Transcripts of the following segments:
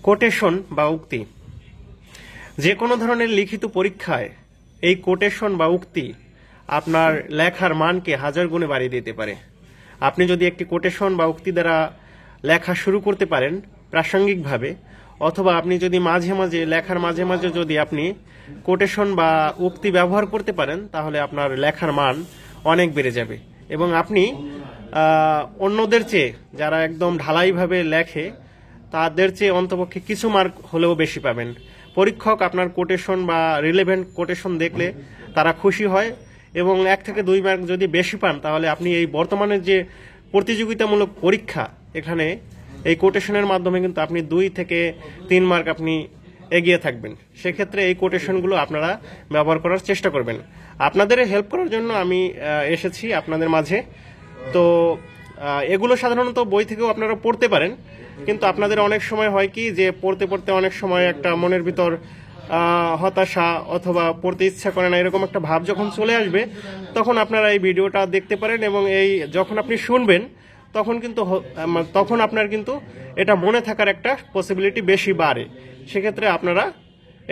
Quotation বা উক্তি যে কোনো ধরনের লিখিত পরীক্ষায় এই কোটেশন বা উক্তি আপনার লেখার মানকে হাজার গুণে বাড়িয়ে দিতে পারে। আপনি যদি একটি কোটেশন বা উক্তি দ্বারা লেখা শুরু করতে পারেন প্রাসঙ্গিকভাবে, অথবা আপনি যদি মাঝে মাঝে লেখার মাঝে মাঝে যদি আপনি কোটেশন বা উক্তি ব্যবহার করতে পারেন, তাহলে আপনার লেখার মান অনেক বেড়ে যাবে এবং আপনি অন্যদের চেয়ে যারা একদম ঢালাইভাবে লেখে তাদের চেয়ে অন্তপক্ষে কিছু মার্ক হলেও বেশি পাবেন। পরীক্ষক আপনার কোটেশন বা রিলেভেন্ট কোটেশন দেখলে তারা খুশি হয় এবং 1 থেকে 2 মার্ক যদি বেশি পান, তাহলে আপনি এই বর্তমানে যে প্রতিযোগিতামূলক পরীক্ষা, এখানে এই কোটেশনের মাধ্যমে কিন্তু আপনি 2 থেকে 3 মার্ক আপনি এগিয়ে থাকবেন। সেক্ষেত্রে এই কোটেশনগুলো আপনারা ব্যবহার করার চেষ্টা করবেন। আপনাদের হেল্প করার জন্য আমি এসেছি আপনাদের মাঝে। তো এগুলো সাধারণত বই থেকেও আপনারা পড়তে পারেন, কিন্তু আপনাদের অনেক সময় হয় কি যে পড়তে পড়তে অনেক সময় একটা মনের ভিতর হতাশা অথবা পড়তে ইচ্ছা করে না, এরকম একটা ভাব যখন চলে আসবে, তখন আপনারা এই ভিডিওটা দেখতে পারেন এবং এই যখন আপনি শুনবেন তখন আপনার কিন্তু এটা মনে থাকার একটা পসিবিলিটি বেশি বাড়ে। সেক্ষেত্রে আপনারা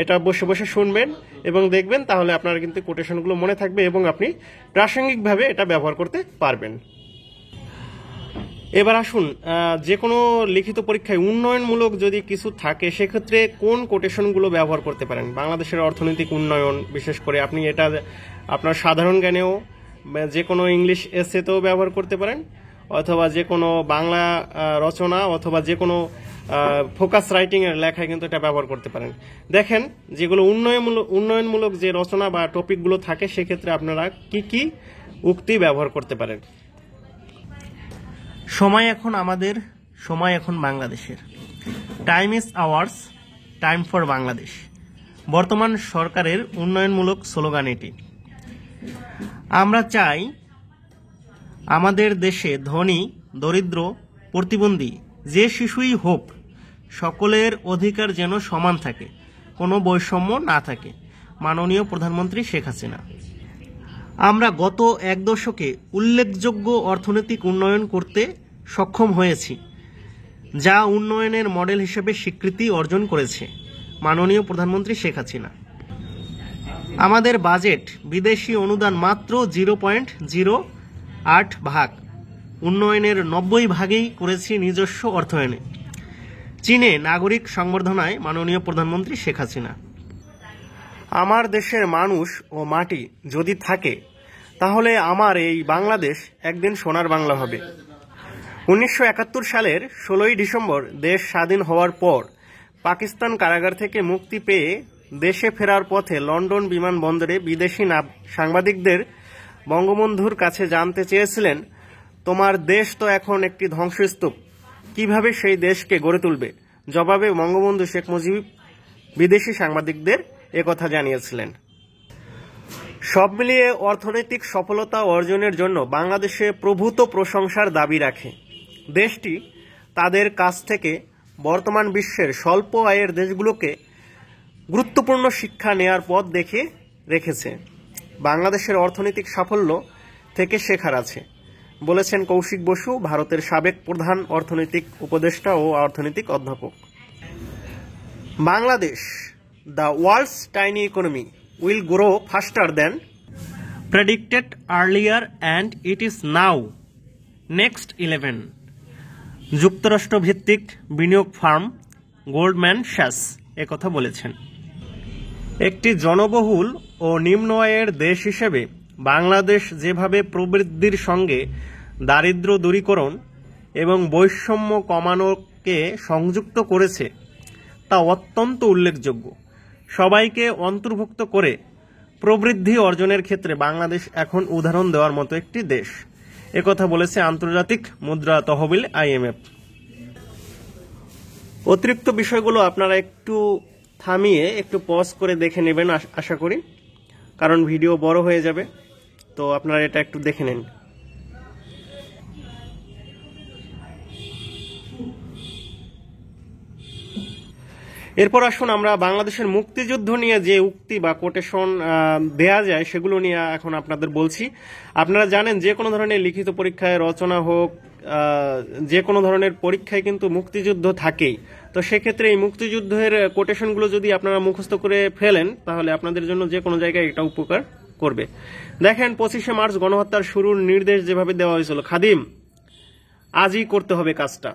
এটা বসে বসে শুনবেন এবং দেখবেন, তাহলে আপনার কিন্তু কোটেশনগুলো মনে থাকবে এবং আপনি প্রাসঙ্গিকভাবে এটা ব্যবহার করতে পারবেন। এবার আসুন, যে কোনো লিখিত পরীক্ষায় উন্নয়নমূলক যদি কিছু থাকে, সেক্ষেত্রে কোন কোটেশনগুলো ব্যবহার করতে পারেন। বাংলাদেশের অর্থনৈতিক উন্নয়ন, বিশেষ করে আপনি এটা আপনার সাধারণ জ্ঞানেও যে কোনো ইংলিশ এসেতেও ব্যবহার করতে পারেন, অথবা যে কোনো বাংলা রচনা অথবা যে কোনো ফোকাস রাইটিং এর লেখায় কিন্তু এটা ব্যবহার করতে পারেন। দেখেন, যেগুলো উন্নয়নমূলক যে রচনা বা টপিকগুলো থাকে, সেক্ষেত্রে আপনারা কি কি উক্তি ব্যবহার করতে পারেন। সময় এখন আমাদের, সময় এখন বাংলাদেশের। Time is ours, time for Bangladesh বর্তমান সরকারের উন্নয়নমূলক স্লোগান এটি। আমরা চাই আমাদের দেশে ধনী দরিদ্র প্রতিবন্ধী যে শিশুই হোক, সকলের অধিকার যেন সমান থাকে, কোনো বৈষম্য না থাকে। মাননীয় প্রধানমন্ত্রী শেখ হাসিনা। আমরা গত 1 দশকে উল্লেখযোগ্য অর্থনৈতিক উন্নয়ন করতে সক্ষম হয়েছি, যা উন্নয়নের মডেল হিসেবে স্বীকৃতি অর্জন করেছে। মাননীয় প্রধানমন্ত্রী শেখ হাসিনা। আমাদের বাজেট বিদেশি অনুদান মাত্র 0.08 ভাগ, উন্নয়নের 90 ভাগেই করেছি নিজস্ব অর্থায়নে। চীনে নাগরিক সংবর্ধনায় মাননীয় প্রধানমন্ত্রী শেখ হাসিনা। আমার দেশের মানুষ ও মাটি যদি থাকে, তাহলে আমার এই বাংলাদেশ একদিন সোনার বাংলা হবে। 1971 সালের 16ই ডিসেম্বর দেশ স্বাধীন হওয়ার পর পাকিস্তান কারাগার থেকে মুক্তি পেয়ে দেশে ফেরার পথে লন্ডন বিমানবন্দরে বিদেশি সাংবাদিকদের বঙ্গবন্ধুর কাছে জানতে চেয়েছিলেন, তোমার দেশ তো এখন একটি ধ্বংসস্তূপ, কিভাবে সেই দেশকে গড়ে তুলবে? জবাবে বঙ্গবন্ধু শেখ মুজিব বিদেশি সাংবাদিকদের একথা জানিয়েছিলেন। সব মিলিয়ে অর্থনৈতিক সফলতা অর্জনের জন্য বাংলাদেশে প্রভূত প্রশংসার দাবি রাখে। দেশটি তাদের কাছ থেকে বর্তমান বিশ্বের স্বল্প আয়ের দেশগুলোকে গুরুত্বপূর্ণ শিক্ষা নেয়ার পথ দেখে রেখেছে। বাংলাদেশের অর্থনৈতিক সাফল্য থেকে শেখার আছে, বলেছেন কৌশিক বসু, ভারতের সাবেক প্রধান অর্থনৈতিক উপদেষ্টা ও অর্থনৈতিক অধ্যাপক। Bangladesh, the world's tiny economy, will grow faster than predicted earlier and it is now next 11. যুক্তরাষ্ট্র ভিত্তিক বিনিয়োগ ফার্ম গোল্ডম্যান স্যাচ একথা বলেছেন। একটি জনবহুল ও নিম্ন আয়ের দেশ হিসেবে বাংলাদেশ যেভাবে প্রবৃদ্ধির সঙ্গে দারিদ্র্য দূরীকরণ এবং বৈষম্য কমানোকে সংযুক্ত করেছে, তা অত্যন্ত উল্লেখযোগ্য। সবাইকে অন্তর্ভুক্ত করে প্রবৃদ্ধি অর্জনের ক্ষেত্রে বাংলাদেশ এখন উদাহরণ দেওয়ার মতো একটি দেশ, একথা বলেছে আন্তর্জাতিক মুদ্রা তহবিল IMF। অতিরিক্ত বিষয়গুলো আপনারা একটু থামিয়ে একটু পজ করে দেখে নেবেন আশা করি, কারণ ভিডিও বড় হয়ে যাবে, তো আপনারা এটা একটু দেখে নেন। এরপর আসুন আমরা বাংলাদেশের মুক্তিযুদ্ধ নিয়ে যে উক্তি বা কোটেশন দেয়া যায় সেগুলো নিয়ে এখন আপনাদের বলছি। আপনারা জানেন, যে কোনো ধরনের লিখিত পরীক্ষায় রচনা হোক যে কোনো ধরনের পরীক্ষায় কিন্তু মুক্তিযুদ্ধ থাকেই। তো সেক্ষেত্রে এই মুক্তিযুদ্ধের কোটেশনগুলো যদি আপনারা মুখস্থ করে ফেলেন তাহলে আপনাদের জন্য যে কোনো জায়গায় এটা উপকার করবে। দেখেন 25শে মার্চ গণহত্যার শুরুর নির্দেশ যেভাবে দেওয়া হয়েছিল, খাদিম আজই করতে হবে কাজটা।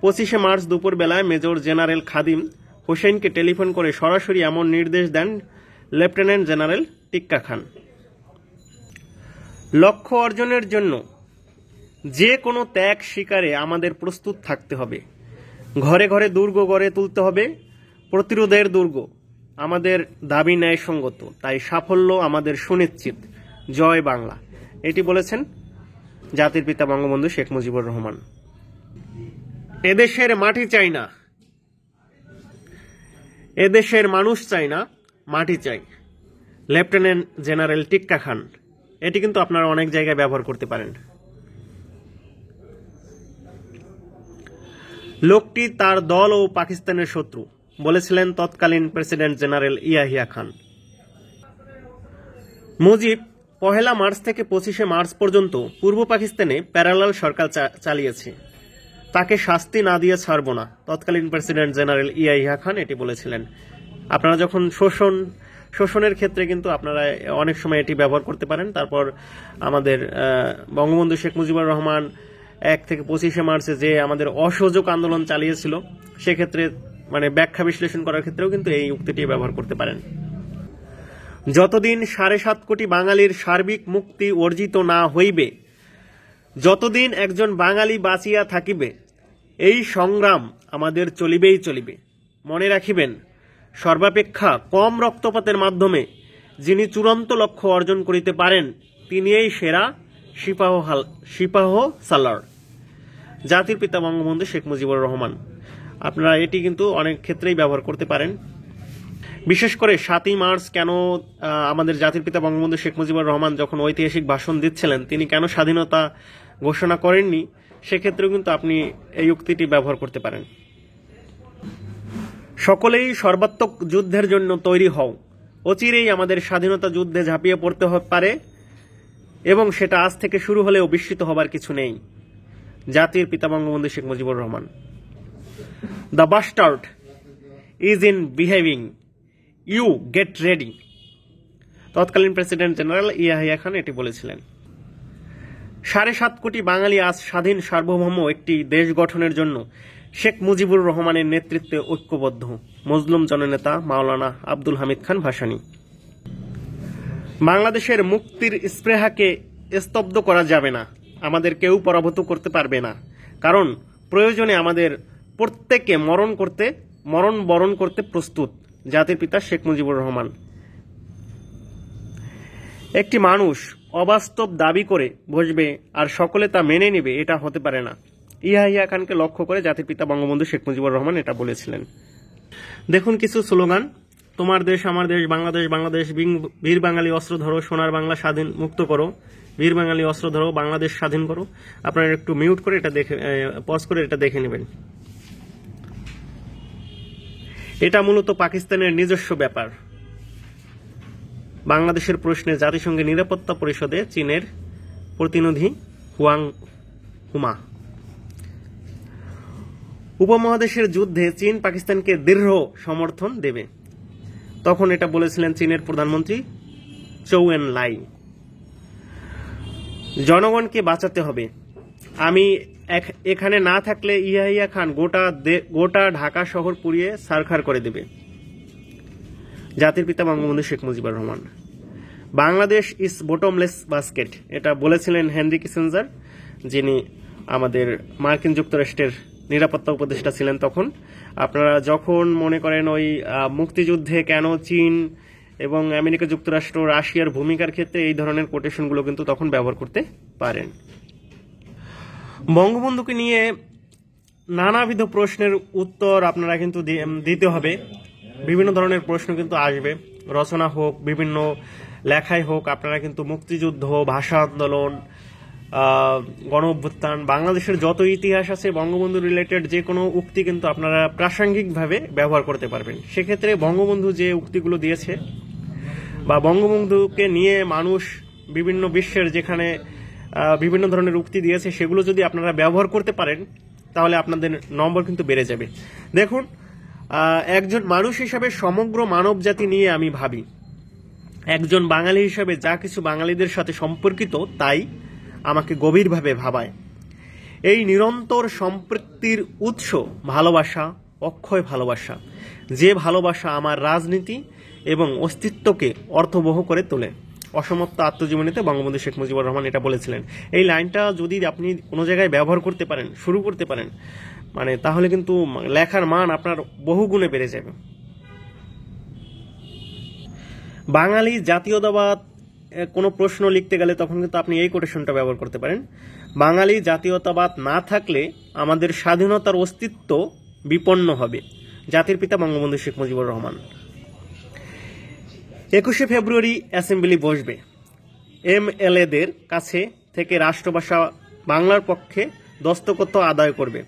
25শে মার্চ দুপুর বেলায় মেজর জেনারেল খাদিম হোসেনকে টেলিফোন করে সরাসরি এমন নির্দেশ দেন লেফটেন্যান্ট জেনারেল টিক্কা খান। লক্ষ্য অর্জনের জন্য যে কোনো ত্যাগ স্বীকারে আমাদের প্রস্তুত থাকতে হবে। ঘরে ঘরে দুর্গ গড়ে তুলতে হবে। প্রতিরোধের দুর্গ আমাদের দাবি ন্যায়সঙ্গত, তাই সাফল্য আমাদের সুনিশ্চিত। জয় বাংলা। এটি বলেছেন জাতির পিতা বঙ্গবন্ধু শেখ মুজিবুর রহমান। এদেশের মাটি চাই না, এদেশের মানুষ চাই না, মাটি চাই। লেফটেন্যান্ট জেনারেল টিক্কা খান। এটি কিন্তু আপনারা অনেক জায়গায় ব্যবহার করতে পারেন। লোকটি তার দল ও পাকিস্তানের শত্রু বলেছিলেন তৎকালীন প্রেসিডেন্ট জেনারেল ইয়াহিয়া খান। মুজিব 1 মার্চ থেকে 25শে মার্চ পর্যন্ত পূর্ব পাকিস্তানে প্যারালাল সরকার চালিয়েছে, তাকে শাস্তি না দিয়ে ছাড়ব না। তৎকালীন প্রেসিডেন্ট জেনারেল ইয়াহিয়া খান এটি বলেছিলেন। আপনারা যখন শোষণের ক্ষেত্রে কিন্তু আপনারা অনেক সময় এটি ব্যবহার করতে পারেন। তারপর আমাদের বঙ্গবন্ধু শেখ মুজিবুর রহমান 1 থেকে 25শে মার্চে যে আমাদের অসহযোগ আন্দোলন চালিয়েছিল, সেক্ষেত্রে মানে ব্যাখ্যা বিশ্লেষণ করার ক্ষেত্রেও কিন্তু এই উক্তিটি ব্যবহার করতে পারেন। যতদিন 7.5 কোটি বাঙালির সার্বিক মুক্তি অর্জিত না হইবে, যতদিন একজন বাঙালি বাঁচিয়া থাকিবে, এই সংগ্রাম আমাদের চলিবেই চলিবে। মনে রাখিবেন, সর্বাপেক্ষা কম রক্তপাতের মাধ্যমে যিনি চূড়ান্ত লক্ষ্য অর্জন করিতে পারেন, তিনিই সেরা সিপাহ সালার। জাতির পিতা বঙ্গবন্ধু শেখ মুজিবুর রহমান। আপনারা এটি কিন্তু অনেক ক্ষেত্রেই ব্যবহার করতে পারেন। বিশেষ করে 7ই মার্চ কেন আমাদের জাতির পিতা বঙ্গবন্ধু শেখ মুজিবুর রহমান যখন ঐতিহাসিক ভাষণ দিচ্ছিলেন, তিনি কেন স্বাধীনতা ঘোষণা করেননি, সেক্ষেত্রেও কিন্তু আপনি এই উক্তিটি ব্যবহার করতে পারেন। সকলেই সর্বাত্মক যুদ্ধের জন্য তৈরি হও। অচিরেই আমাদের স্বাধীনতা যুদ্ধে ঝাঁপিয়ে পড়তে পারে এবং সেটা আজ থেকে শুরু হলেও বিস্মিত হবার কিছু নেই। জাতির পিতা Bangabandhu Sheikh Mujibur Rahman. The bastard is in behaving, you get ready. তৎকালীন প্রেসিডেন্ট জেনারেল ইয়াহিয়া খান এটি বলেছিলেন। 7.5 কোটি বাঙালি আজ স্বাধীন সার্বভৌম একটি দেশ গঠনের জন্য শেখ মুজিবুর রহমানের নেতৃত্বে ঐক্যবদ্ধ। মজলুম জননেতা মাওলানা আব্দুল হামিদ খান ভাসানী। বাংলাদেশের মুক্তির স্পৃহাকে স্তব্ধ করা যাবে না, আমাদের কেউ পরাভূত করতে পারবে না, কারণ প্রয়োজনে আমাদের প্রত্যেককে মরণ বরণ করতে প্রস্তুত। জাতির পিতা শেখ মুজিবুর রহমান। একটি মানুষ অবাস্তব দাবি করে বসবে আর সকলে তা মেনে নেবে, এটা হতে পারে না। ইয়াহিয়া খানকে লক্ষ্য করে জাতির পিতা বঙ্গবন্ধু শেখ মুজিবুর রহমান এটা বলেছিলেন। দেখুন কিছু স্লোগান। তোমার দেশ আমার দেশ, বাংলাদেশ বাংলাদেশ, বীর বাঙালি অস্ত্র ধরো, সোনার বাংলা স্বাধীন মুক্ত করো, বীর বাঙালি অস্ত্র ধরো, বাংলাদেশ স্বাধীন করো। আপনারা একটু মিউট করে এটা দেখে পজ করে এটা দেখে নেবেন। এটা মূলত পাকিস্তানের নিজস্ব ব্যাপার। বাংলাদেশের প্রশ্নে জাতিসংঘের নিরাপত্তা পরিষদে চীনের প্রতিনিধি হুয়াং হুমা। উপমহাদেশের যুদ্ধে চীন পাকিস্তানকে দৃঢ় সমর্থন দেবে, তখন এটা বলেছিলেন চীনের প্রধানমন্ত্রী চৌ এন লাই। জনগণকে বাঁচাতে হবে, আমি এখানে না থাকলে ইয়াহিয়া খান গোটা ঢাকা শহর পুড়িয়ে ছারখার করে দেবে। জাতির পিতা Bangabandhu Sheikh Mujibur Rahman. Bangladesh is bottomless basket, এটা বলেছিলেন হেনরি কিসিঞ্জার, যিনি আমাদের মার্কিন যুক্তরাষ্ট্রের নিরাপত্তা উপদেষ্টা ছিলেন তখন। আপনারা যখন মনে করেন ওই মুক্তিযুদ্ধে কেন চীন এবং আমেরিকা যুক্তরাষ্ট্র রাশিয়ার ভূমিকার ক্ষেত্রে এই ধরনের কোটেশনগুলো কিন্তু তখন ব্যবহার করতে পারেন। বঙ্গবন্ধুকে নিয়ে নানাবিধ প্রশ্নের উত্তর আপনারা কিন্তু দিতে হবে। বিভিন্ন ধরনের প্রশ্ন কিন্তু আসবে, রচনা হোক, বিভিন্ন লেখায় হোক। আপনারা কিন্তু মুক্তিযুদ্ধ, ভাষা আন্দোলন, গণ অভ্যুত্থান, বাংলাদেশের যত ইতিহাস আছে বঙ্গবন্ধু রিলেটেড যে কোনো উক্তি কিন্তু আপনারা প্রাসঙ্গিকভাবে ব্যবহার করতে পারবেন। সেক্ষেত্রে বঙ্গবন্ধু যে উক্তিগুলো দিয়েছে বা বঙ্গবন্ধুকে নিয়ে মানুষ বিভিন্ন বিশ্বের যেখানে বিভিন্ন ধরনের উক্তি দিয়েছে, সেগুলো যদি আপনারা ব্যবহার করতে পারেন তাহলে আপনাদের নম্বর কিন্তু বেড়ে যাবে। দেখুন, একজন মানুষ হিসাবে সমগ্র মানব জাতি নিয়ে আমি ভাবি। একজন বাঙালি হিসাবে যা কিছু বাঙালিদের সাথে সম্পর্কিত তাই আমাকে গভীরভাবে ভাবায়। এই নিরন্তর সম্পৃক্তির উৎস ভালোবাসা, অক্ষয় ভালোবাসা, যে ভালোবাসা আমার রাজনীতি এবং অস্তিত্বকে অর্থবহ করে তোলে। অসমাপ্ত আত্মজীবনীতে বঙ্গবন্ধু শেখ মুজিবুর রহমান এটা বলেছিলেন। এই লাইনটা যদি আপনি কোনো জায়গায় ব্যবহার করতে পারেন, শুরু করতে পারেন, তাহলে কিন্তু লেখার মান আপনার বহুগুণে বেড়ে যাবে। বাঙালি জাতীয়তাবাদ কোনো প্রশ্ন লিখতে গেলে তখন কিন্তু আপনি এই কোটেশনটা ব্যবহার করতে পারেন। বাঙালি জাতীয়তাবাদ না থাকলে আমাদের স্বাধীনতার অস্তিত্ব বিপন্ন হবে। জাতির পিতা বঙ্গবন্ধু শেখ মুজিবুর রহমান। 21শে ফেব্রুয়ারি অ্যাসেম্বলি বসবে। MLA-দের কাছে থেকে রাষ্ট্রভাষা বাংলার পক্ষে দস্তখত আদায় করবে।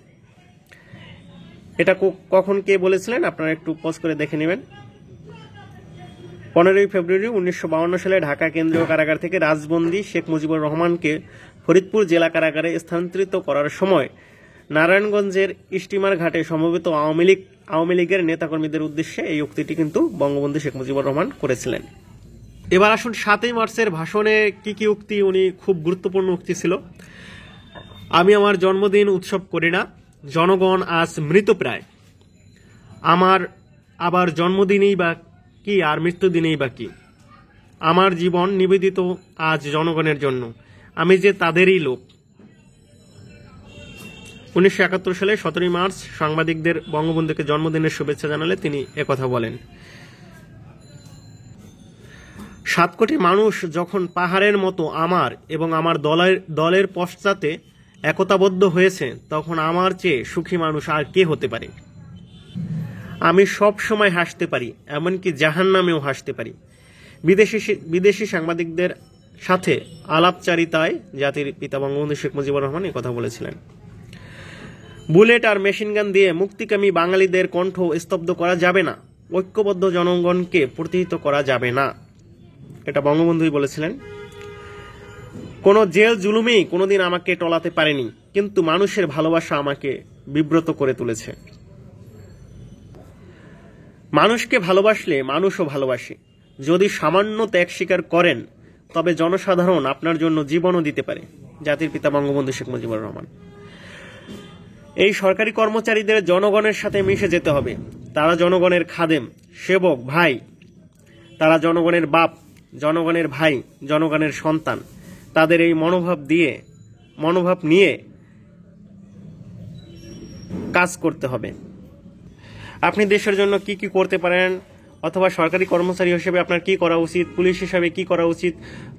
এটা কখন কে বলেছিলেন আপনারা একটু পজ করে দেখে নেবেন। 15 ফেব্রুয়ারি 1952 সালে ঢাকা কেন্দ্রীয় কারাগার থেকে রাজবন্দী শেখ মুজিবুর রহমানকে ফরিদপুর জেলা কারাগারে স্থানান্তরিত করার সময় নারায়ণগঞ্জের স্টিমার ঘাটে সমবেত আওয়ামী লীগের নেতাকর্মীদের উদ্দেশ্যে এই উক্তিটি কিন্তু বঙ্গবন্ধু শেখ মুজিবুর রহমান করেছিলেন। এবার আসুন 7ই মার্চের ভাষণে কি কি উক্তি, উনি খুব গুরুত্বপূর্ণ উক্তি ছিল। আমি আমার জন্মদিন উৎসব করি না, জনগণ আজ মৃতপ্রায়। আমার আবার জন্মদিনেই বা কি আর মৃত্যুদিনেই বা কি, আমার জীবন নিবেদিত আজ জনগণের জন্য, আমি যে তাদেরই লোক। 1971 সালে 17 মার্চ সাংবাদিকদের বঙ্গবন্ধুকে জন্মদিনের শুভেচ্ছা জানালে তিনি একথা বলেন। 7 কোটি মানুষ যখন পাহাড়ের মতো আমার এবং আমার দলের পশ্চাতে একতাবদ্ধ হয়েছে, তখন আমার চেয়ে সুখী মানুষ আর কে হতে পারে। আমি সব সময় হাসতে পারি, এমনকি জাহান্নামেও হাসতে পারি। বিদেশি সাংবাদিকদের সাথে আলাপচারিতায় জাতির পিতা বঙ্গবন্ধু শেখ মুজিবুর রহমান এই কথা বলেছিলেন। বুলেট আর মেশিনগান দিয়ে মুক্তিকামী বাঙালিদের কণ্ঠ স্তব্ধ করা যাবে না, ঐক্যবদ্ধ জনগণকে প্রতিহিত করা যাবে না, এটা বঙ্গবন্ধুই বলেছিলেন। কোন জেল জুলুমেই কোনোদিন আমাকে টলাতে পারেনি, কিন্তু মানুষের ভালোবাসা আমাকে বিব্রত করে তুলেছে। মানুষকে ভালোবাসলে মানুষও ভালোবাসে। যদি সামান্য ত্যাগ স্বীকার করেন তবে জনসাধারণ আপনার জন্য জীবনও দিতে পারে। জাতির পিতা বঙ্গবন্ধু শেখ মুজিবুর রহমান। এই সরকারি কর্মচারীদের জনগণের সাথে মিশে যেতে হবে। তারা জনগণের খাদেম, সেবক, ভাই। তারা জনগণের বাপ, জনগণের ভাই, জনগণের সন্তান। তাদের এই মনোভাব নিয়ে কাজ করতে হবে। আপনি দেশের জন্য কি কি করতে পারেন, অথবা সরকারি কর্মচারী হিসেবে আপনার কি করা উচিত, পুলিশ হিসাবে কি করা উচিত,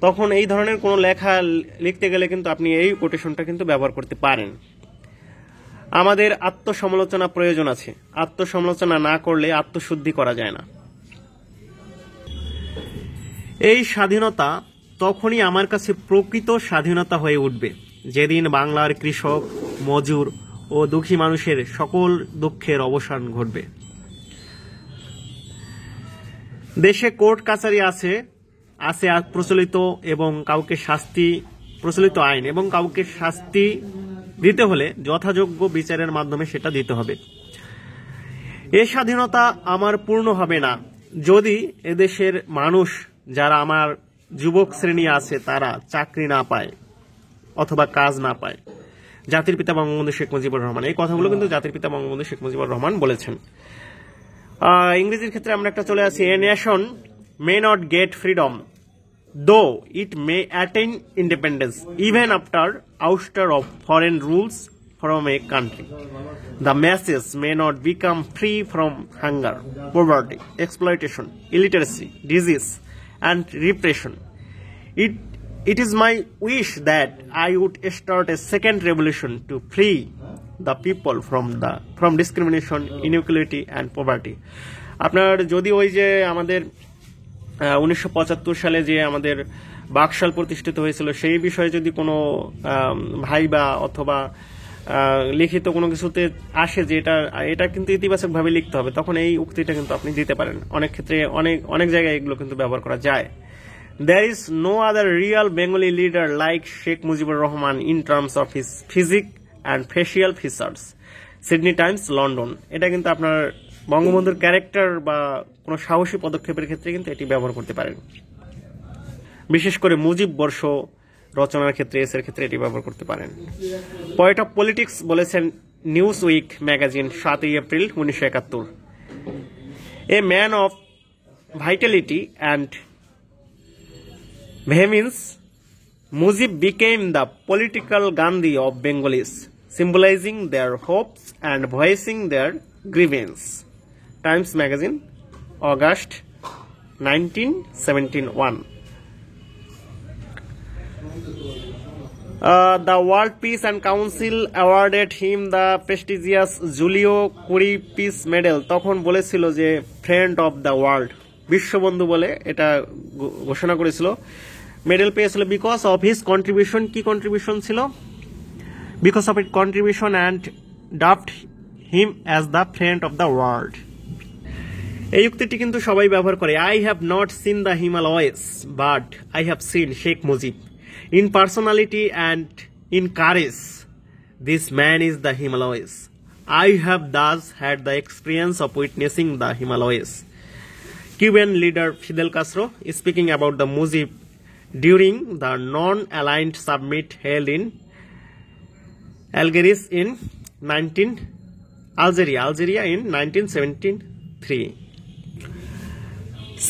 তখন এই ধরনের কোনো লেখা লিখতে গেলে কিন্তু আপনি এই কোটেশনটা কিন্তু ব্যবহার করতে পারেন। আমাদের আত্মসমালোচনা প্রয়োজন আছে। আত্মসমালোচনা না করলে আত্মশুদ্ধি করা যায় না। এই স্বাধীনতা তখনই আমার কাছে প্রকৃত স্বাধীনতা হয়ে উঠবে যেদিন বাংলার কৃষক, মজুর ও দুঃখী মানুষের সকল দুঃখের অবসান ঘটবে। দেশে কোর্ট কাছারি আছে প্রচলিত আইন, এবং কাউকে শাস্তি দিতে হলে যথাযোগ্য বিচারের মাধ্যমে সেটা দিতে হবে। এ স্বাধীনতা আমার পূর্ণ হবে না যদি এদেশের মানুষ, যারা আমার যুবক শ্রেণী আছে, তারা চাকরি না পায় অথবা কাজ না পায়। জাতির পিতা বঙ্গবন্ধু শেখ মুজিবুর রহমান। এই কথাগুলো কিন্তু জাতির পিতা বঙ্গবন্ধু শেখ মুজিবুর রহমান বলেছেন। ইংরেজির ক্ষেত্রে আমরা একটা চলে আসি। A nation may not get freedom though it may attain independence even after ouster of foreign rules from a country. The masses may not become free from hunger, poverty, exploitation, illiteracy, disease, and repression. It is my wish that I would start a second revolution to free the people from discrimination, inequality, and poverty. আপনার যদি ওই যে আমাদের 1975 সালে যে আমাদের বাকশাল প্রতিষ্ঠিত হয়েছিল, সেই বিষয়ে যদি কোনো ভাই বা অথবা লিখিত কোনো কিছুতে আসে যে এটা কিন্তু ইতিবাচক ভাবে লিখতে হবে, তখন এই উক্তিটা কিন্তু আপনি দিতে পারেন। অনেক ক্ষেত্রে অনেক জায়গায় এগুলো কিন্তু ব্যবহার করা যায়। There is no other real Bengali leader like Sheikh Mujibur Rahman in terms of his physique and facial features. Sydney Times, London. এটা কিন্তু আপনার বঙ্গবন্ধুর ক্যারেক্টার বা কোনো সাহসী পদক্ষেপের ক্ষেত্রে কিন্তু এটি ব্যবহার করতে পারেন। বিশেষ করে মুজিব বর্ষ রচনার ক্ষেত্রে, এর ক্ষেত্রে এটি ব্যবহার করতে পারেন। পয়েট অফ পলিটিক্স বলেছেন Newsweek magazine 7 April 1971, a man of vitality and vehemence, Mujib became the political Gandhi of Bengalis, symbolizing their hopes and voicing their grievance. Times Magazine, August 1971. The World Peace and Council awarded him the prestigious Julio Curie Peace Medal. তখন বলেছিল যে friend of the world, Bishwabandhu বলে এটা ঘোষণা করেছিল। Medal পেয়েছিল because of his contribution. কি contribution ছিল? Because of it contribution and dubbed him as the friend of the world. এই উক্তিটি কিন্তু সবাই ব্যবহার করে। I have not seen the Himalayas but I have seen Sheikh Mujib. In personality and in courage, this man is the Himalayas. I have thus had the experience of witnessing the Himalayas. Cuban leader Fidel Castro is speaking about the Mujib during the non-aligned summit held in Algiers in Algeria in 1973.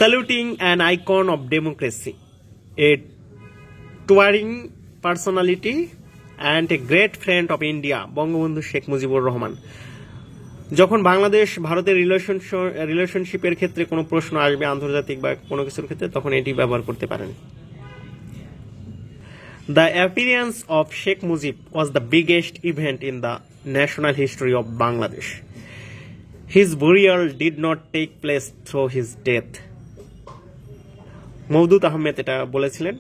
Saluting an icon of democracy, a touring personality and a great friend of India, Bangabandhu Sheikh Mujibur Rahman. যখন বাংলাদেশ ভারতের রিলেশনশিপের ক্ষেত্রে কোনো প্রশ্ন আসবে, আন্তর্জাতিক বা কোনো কিছুর ক্ষেত্রে, তখন এটি ব্যবহার করতে পারেন। The appearance of Sheikh Mujib was the biggest event in the national history of Bangladesh. His burial did not take place through his death. Moudud Ahmed এটা বলেছিলেন।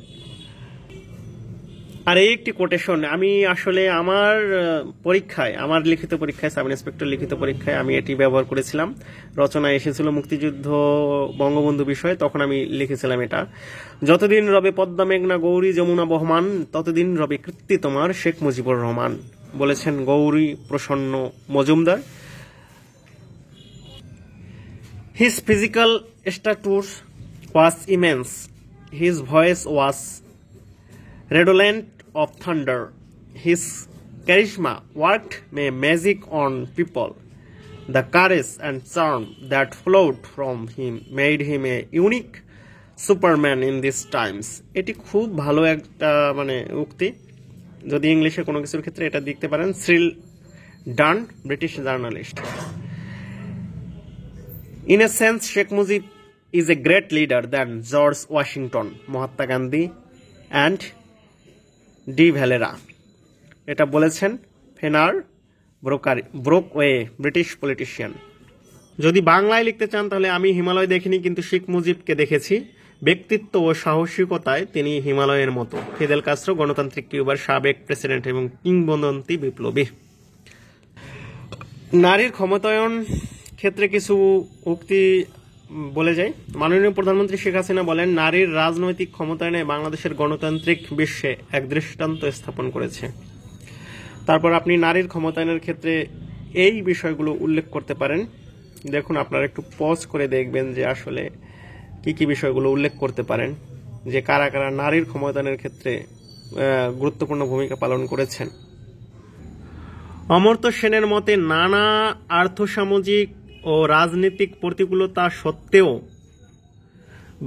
আর এই একটি কোটেশন আমি আসলে আমার পরীক্ষায়, আমার লিখিত পরীক্ষায়, সাব ইন্সপেক্টর লিখিত পরীক্ষায় আমি এটি ব্যবহার করেছিলাম। রচনা এসেছিল মুক্তিযুদ্ধ বঙ্গবন্ধু বিষয়ে, তখন আমি লিখেছিলাম এটা, যতদিন রবে পদ্মা মেঘনা গৌরী যমুনা বহমান, ততদিন রবে কীর্তি তোমার শেখ মুজিবুর রহমান, বলেছেন গৌরী প্রসন্ন Majumdar. His physical stature was immense. His voice was redolent of thunder. His charisma worked magic on people. The courage and charm that flowed from him made him a unique Superman in these times. এটি খুব ভালো একটা উক্তি, যদি ইংলিশে কোনো কিছুর ক্ষেত্রে এটা দেখতে পারেন। Cyril done, British journalist. In a sense, Sheikh Mujib is a great leader than George Washington, Mahatma Gandhi and de Valera. এটা বলেছেন ফেনার ব্রোকওয়ে, ব্রিটিশ পলিটিশিয়ান। যদি বাংলায় লিখতে চান তাহলে আমি হিমালয় দেখিনি, কিন্তু শেখ মুজিবকে দেখেছি। ব্যক্তিত্ব ও সাহসিকতায় তিনি হিমালয়ের মতো। ফিদেল কাস্ত্রো, গণতান্ত্রিক কিউবার সাবেক প্রেসিডেন্ট এবং কিংবদন্তি বিপ্লবী। নারীর ক্ষমতায়ন ক্ষেত্রে কিছু উক্তি বলে যায়। মাননীয় প্রধানমন্ত্রী শেখ হাসিনা বলেন, নারীর রাজনৈতিক ক্ষমতায়নে বাংলাদেশের গণতান্ত্রিক বিশ্বে এক দৃষ্টান্ত স্থাপন করেছে। তারপর আপনি নারীর ক্ষমতায়নের ক্ষেত্রে এই বিষয়গুলো উল্লেখ করতে পারেন। দেখুন, আপনারা একটু পজ করে দেখবেন যে আসলে কি কি বিষয়গুলো উল্লেখ করতে পারেন, যে কারা কারা নারীর ক্ষমতায়নের ক্ষেত্রে গুরুত্বপূর্ণ ভূমিকা পালন করেছেন। অমর্ত্য সেনের মতে, নানা আর্থসামাজিক ও রাজনৈতিক প্রতিকূলতা সত্ত্বেও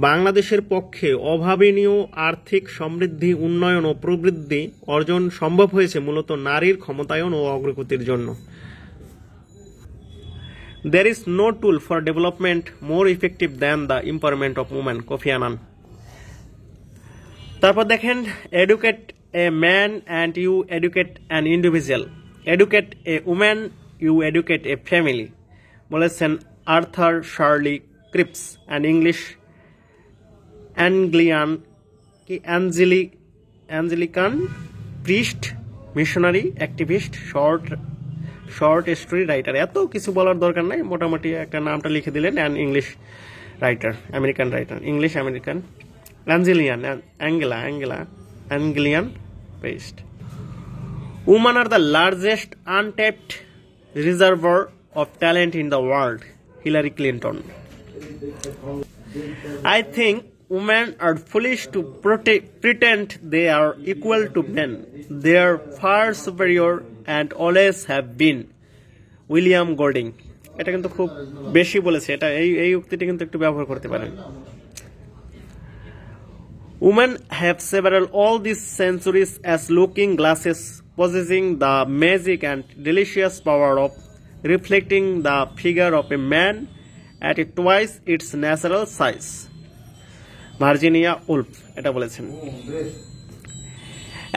বাংলাদেশের পক্ষে অভাবনীয় আর্থিক সমৃদ্ধি, উন্নয়ন ও প্রবৃদ্ধি অর্জন সম্ভব হয়েছে মূলত নারীর ক্ষমতায়ন ও অগ্রগতির জন্য। There is no tool for development more effective than the empowerment of women, Kofi Annan. তারপর দেখেন, educate a man and you educate an individual, educate a woman you educate a family, বলেছেন Arthur Shirley Cripps, and English Anglican priest, missionary, activist, short story writer. এত কিছু বলার দরকার নাই, মোটামুটি একটা নামটা লিখে দিলেন। And English writer, American writer, English American Anglian paste. Women are the largest untapped reservoir of talent in the world. Hillary Clinton. I think women are foolish to pretend they are equal to men. They are far superior and always have been. William Golding. এটা কিন্তু খুব বেশি বলেছে, এটা এই উক্তিটি কিন্তু একটু ব্যবহার করতে পারেন। Women have several all these centuries as looking glasses, possessing the magic and delicious power of reflecting the figure of a man at twice its natural size. Virginia Wolf এটা বলেছেন।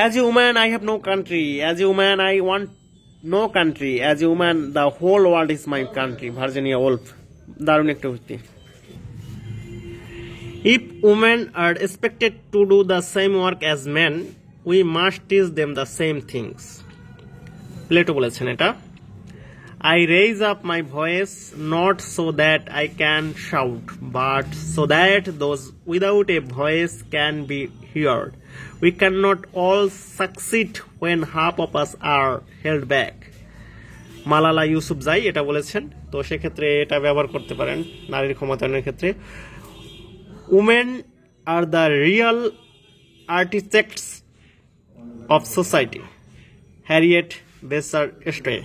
As a woman I have no country, as a woman I want no country, as a woman the whole world is my country. Virginia Wolf, দারুণ একটা উক্তি। If women are expected to do the same work as men, we must teach them the same things. Plato বলেছেন এটা। I raise up my voice not so that I can shout, but so that those without a voice can be heard. We cannot all succeed when half of us are held back. Malala Yousafzai এটা বলেছেন, তো সেক্ষেত্রে এটা ব্যবহার করতে পারেন নারীর ক্ষমতায়নের ক্ষেত্রে। Women are the real architects of society. Harriet Beecher Stowe,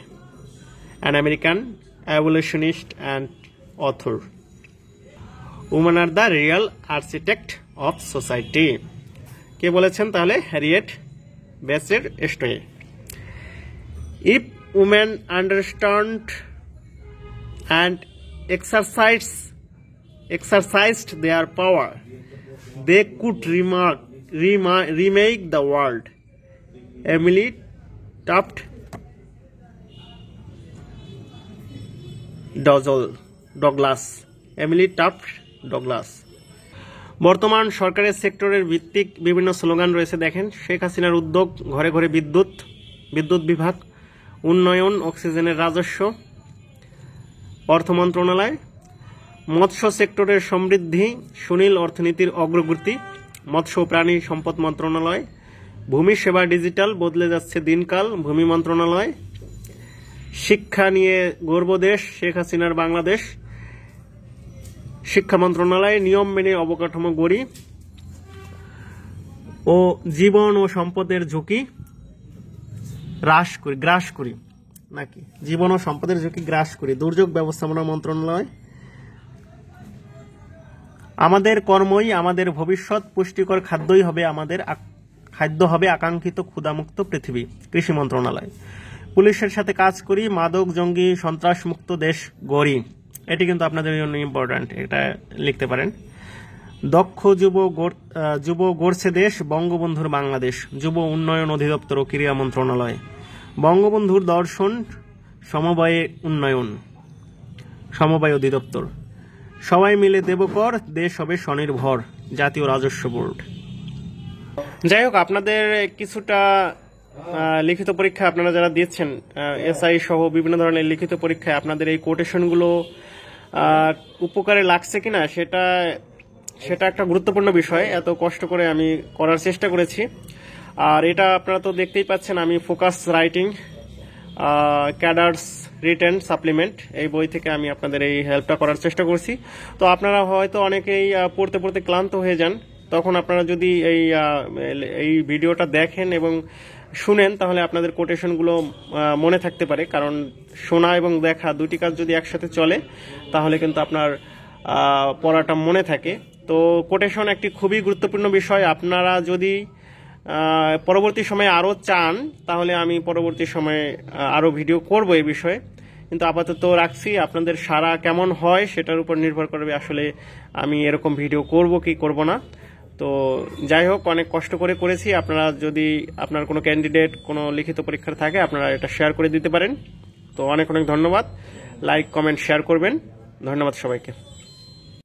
an American abolitionist and author. Women are the real architect of society. কে বলেছেন তাহলে? হ্যারিয়েট বেচার স্টোয়ে। If women understand and exercised their power, they could remake the world. Emily Taft Douglas. Emily tuft Douglas. বর্তমান সরকারের সেক্টরের ভিত্তিক বিভিন্ন slogan রয়েছে দেখেন। শেখ হাসিনার উদ্যোগ, ঘরে ঘরে বিদ্যুৎ বিভাগ, উন্নয়ন, অক্সিজেনের রাজস্ব, অর্থ মন্ত্রণালয়, মৎস্য সেক্টরের সমৃদ্ধি, সুনীল অর্থনীতির অগ্রগতি, মৎস্য ও প্রাণী সম্পদ মন্ত্রণালয়, ভূমি সেবা ডিজিটাল, বদলে যাচ্ছে দিনকাল, ভূমি মন্ত্রণালয়, শিক্ষা নিয়ে গর্বদেশ, শেখ হাসিনার বাংলাদেশ, শিক্ষা মন্ত্রণালয়, নিয়ম মেনে অবকাঠামো গড়ি ও জীবন ও সম্পদের ঝুঁকি গ্রাস করি, নাকি জীবন ও সম্পদের ঝুঁকি গ্রাস করি, দুর্যোগ ব্যবস্থাপনা মন্ত্রণালয়। আমাদের কর্মই আমাদের ভবিষ্যৎ, পুষ্টিকর খাদ্য হবে আকাঙ্ক্ষিত ক্ষুধামুক্ত পৃথিবী, কৃষি মন্ত্রণালয়। পুলিশের সাথে কাজ করি, মাদক জঙ্গি সন্ত্রাস মুক্ত দেশ গড়ি। এটি কিন্তু আপনাদের জন্য ইম্পর্ট্যান্ট, এটা লিখতে পারেন। দক্ষ যুব গড়ছে দেশ, বঙ্গবন্ধুর বাংলাদেশ, যুব উন্নয়ন অধিদপ্তর ও ক্রীড়া মন্ত্রণালয়। বঙ্গবন্ধুর দর্শন, সমবায় উন্নয়ন, সমবায় অধিদপ্তর। সবাই মিলে দেব কর, দেশ হবে স্বনির্ভর, জাতীয় রাজস্ব বোর্ড। যাই হোক, আপনাদের কিছুটা লিখিত পরীক্ষা আপনারা যারা দিচ্ছেন এসআই সহ বিভিন্ন ধরনের লিখিত পরীক্ষায় আপনাদের এই কোটেশনগুলো উপকারে লাগছে কিনা সেটা একটা গুরুত্বপূর্ণ বিষয়। এত কষ্ট করে আমি করার চেষ্টা করেছি। আর এটা আপনারা তো দেখতেই পাচ্ছেন, আমি focus writing cadres written supplement এই বই থেকে আমি আপনাদের এই হেল্পটা করার চেষ্টা করছি। তো আপনারা হয়তো অনেকেই পড়তে পড়তে ক্লান্ত হয়ে যান, তখন আপনারা যদি এই ভিডিওটা দেখেন এবং শুনেন তাহলে আপনাদের কোটেশনগুলো মনে থাকতে পারে। কারণ শোনা এবং দেখা দুটি কাজ যদি একসাথে চলে তাহলে কিন্তু আপনার পড়াটা মনে থাকে। তো কোটেশন একটি খুবই গুরুত্বপূর্ণ বিষয়। আপনারা যদি পরবর্তী সময়ে আরও চান তাহলে আমি পরবর্তী সময়ে আরও ভিডিও করব এই বিষয়ে, কিন্তু আপাতত রাখছি। আপনাদের সারা কেমন হয় সেটার উপর নির্ভর করবে আসলে আমি এরকম ভিডিও করব কি করব না। তো যাই হোক, অনেক কষ্ট করে করেছি। আপনারা যদি আপনার কোনো ক্যান্ডিডেট কোনো লিখিত পরীক্ষার থাকে আপনারা এটা শেয়ার করে দিতে পারেন। তো অনেক অনেক ধন্যবাদ। লাইক, কমেন্ট, শেয়ার করবেন। ধন্যবাদ সবাইকে।